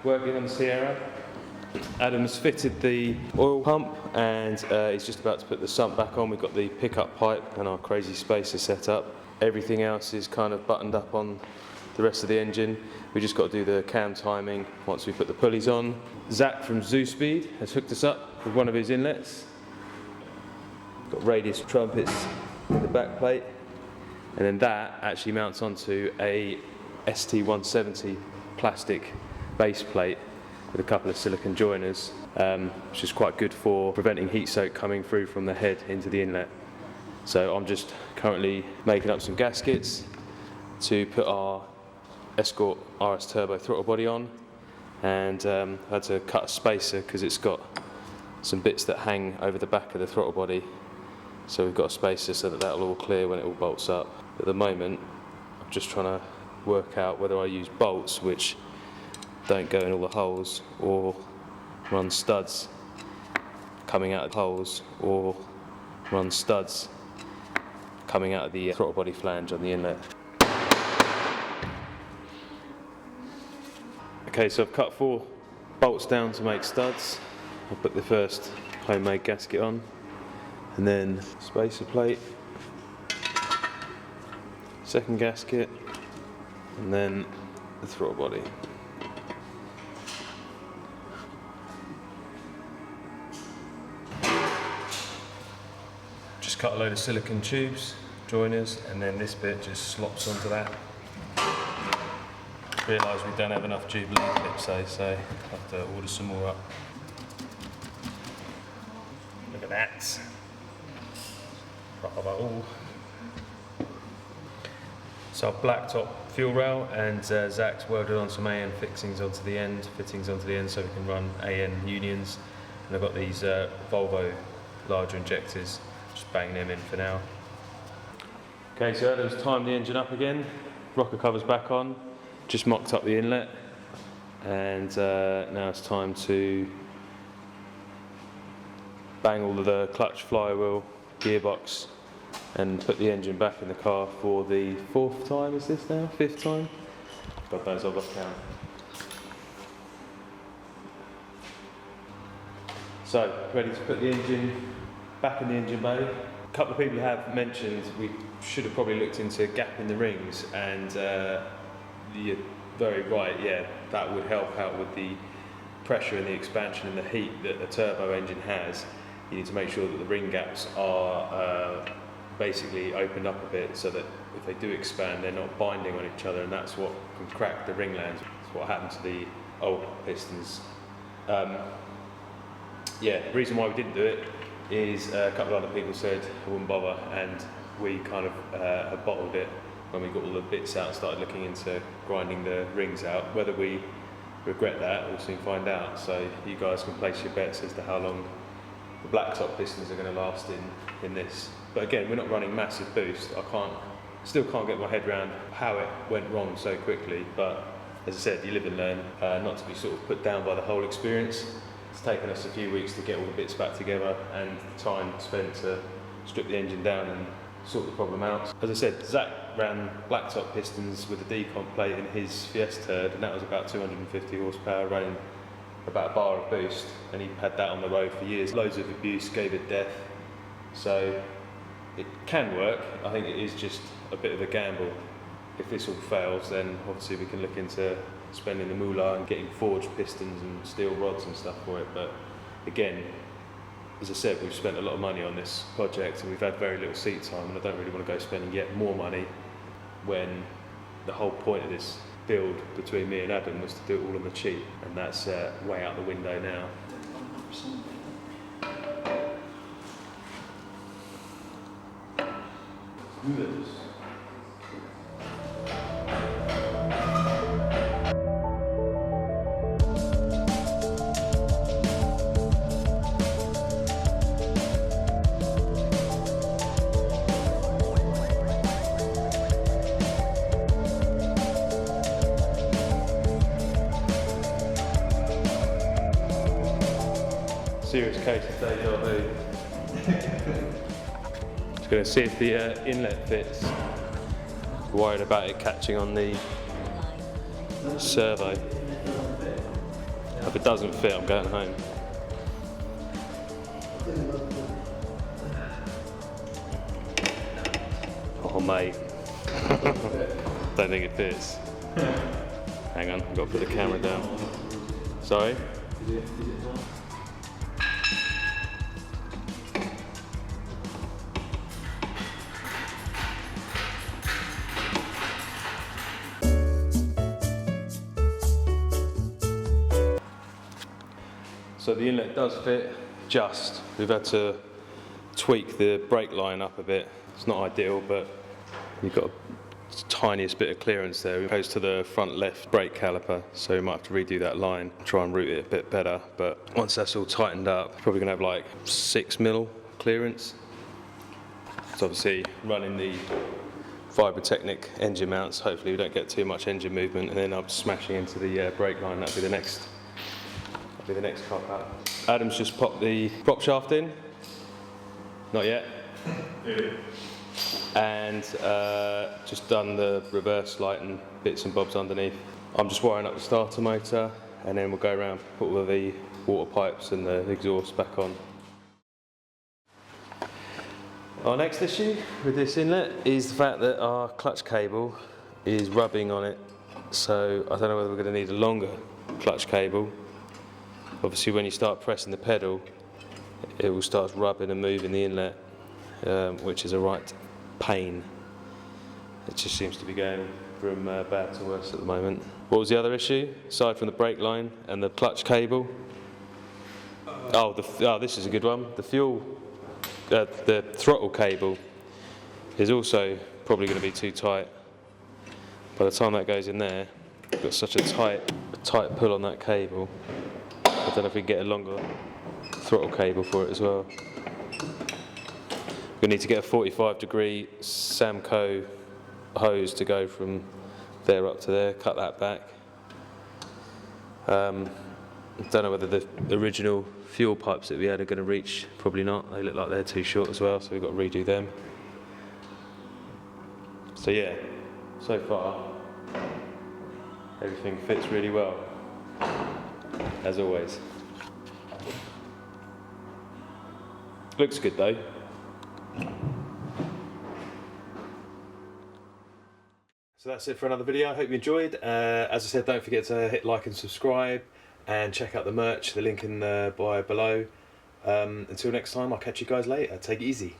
working on the Sierra. Adam's fitted the oil pump and he's just about to put the sump back on. We've got the pickup pipe and our crazy spacer set up. Everything else is kind of buttoned up on the rest of the engine. We just got to do the cam timing once we put the pulleys on. Zach from Zoo Speed has hooked us up with one of his inlets. Got radius trumpets in the back plate, and then that actually mounts onto a ST170 plastic base plate with a couple of silicone joiners, which is quite good for preventing heat soak coming through from the head into the inlet. So I'm just currently making up some gaskets to put our Escort RS Turbo throttle body on, and I had to cut a spacer because it's got some bits that hang over the back of the throttle body, so we've got a spacer so that that'll all clear when it all bolts up. At the moment I'm just trying to work out whether I use bolts which don't go in all the holes, or run studs coming out of the holes, or run studs coming out of the throttle body flange on the inlet. Okay, so I've cut 4 bolts down to make studs. I'll put the first homemade gasket on, and then spacer plate, second gasket, and then the throttle body. Just cut a load of silicone tubes, joiners, and then this bit just slops onto that. Realised we don't have enough Jubilee clips though, so I'll have to order some more up. Look at that. Proper bottle. So I've blacked top fuel rail, and Zach's welded on some AN fittings onto the end so we can run AN unions. And I've got these Volvo larger injectors, just bang them in for now. Okay, so Adam's timed the engine up again, rocker cover's back on. Just mocked up the inlet, and now it's time to bang all of the clutch, flywheel, gearbox, and put the engine back in the car for the 4th time, is this now? 5th time? God knows, I've lost count. So, ready to put the engine back in the engine bay. A couple of people have mentioned we should have probably looked into a gap in the rings, and you're very right, yeah, that would help out with the pressure and the expansion and the heat that a turbo engine has. You need to make sure that the ring gaps are basically opened up a bit so that if they do expand, they're not binding on each other, and that's what can crack the ring lands. That's what happened to the old pistons. Yeah, the reason why we didn't do it is a couple of other people said I wouldn't bother, and we kind of have bottled it when we got all the bits out and started looking into grinding the rings out. Whether we regret that, we'll soon find out. So you guys can place your bets as to how long the blacktop pistons are going to last in this. But again, we're not running massive boost. Still can't get my head around how it went wrong so quickly. But as I said, you live and learn. Not to be sort of put down by the whole experience. It's taken us a few weeks to get all the bits back together, and time spent to strip the engine down and sort the problem out. As I said, Zach ran blacktop pistons with a decomp plate in his Fiesta, and that was about 250 horsepower, running about a bar of boost, and he had that on the road for years. Loads of abuse, gave it death. So it can work. I think it is just a bit of a gamble. If this all fails, then obviously we can look into spending the moolah and getting forged pistons and steel rods and stuff for it. But again, as I said, we've spent a lot of money on this project and we've had very little seat time, and I don't really want to go spending yet more money when the whole point of this build between me and Adam was to do it all on the cheap, and that's way out the window now. Serious case of deja vu. Just going to see if the inlet fits. Worried about it catching on the servo. If it doesn't fit, I'm going home. Oh mate, don't think it fits. Hang on, I've got to put the camera down. Sorry? So the inlet does fit, just. We've had to tweak the brake line up a bit. It's not ideal, but you've got the tiniest bit of clearance there. It goes to the front left brake caliper, so we might have to redo that line, try and route it a bit better. But once that's all tightened up, probably gonna have like 6mm clearance. So obviously running the Vibrotechnic engine mounts, hopefully we don't get too much engine movement and then I'm smashing into the brake line. That'll be the next cop out. Adam's just popped the prop shaft in. Not yet. Yeah. And just done the reverse light and bits and bobs underneath. I'm just wiring up the starter motor and then we'll go around, put all of the water pipes and the exhaust back on. Our next issue with this inlet is the fact that our clutch cable is rubbing on it. So I don't know whether we're going to need a longer clutch cable. Obviously when you start pressing the pedal, it will start rubbing and moving the inlet, which is a right pain. It just seems to be going from bad to worse at the moment. What was the other issue, aside from the brake line and the clutch cable? Oh, this is a good one. The throttle cable is also probably going to be too tight. By the time that goes in there, we've got such a tight pull on that cable. I don't know if we can get a longer throttle cable for it as well. We need to get a 45-degree Samco hose to go from there up to there, cut that back. I don't know whether the original fuel pipes that we had are going to reach, probably not. They look like they're too short as well, so we've got to redo them. So yeah, so far everything fits really well, as always. Looks good though. So that's it for another video. I hope you enjoyed. As I said, don't forget to hit like and subscribe and check out the merch, the link in the bio below. Until next time, I'll catch you guys later. Take it easy.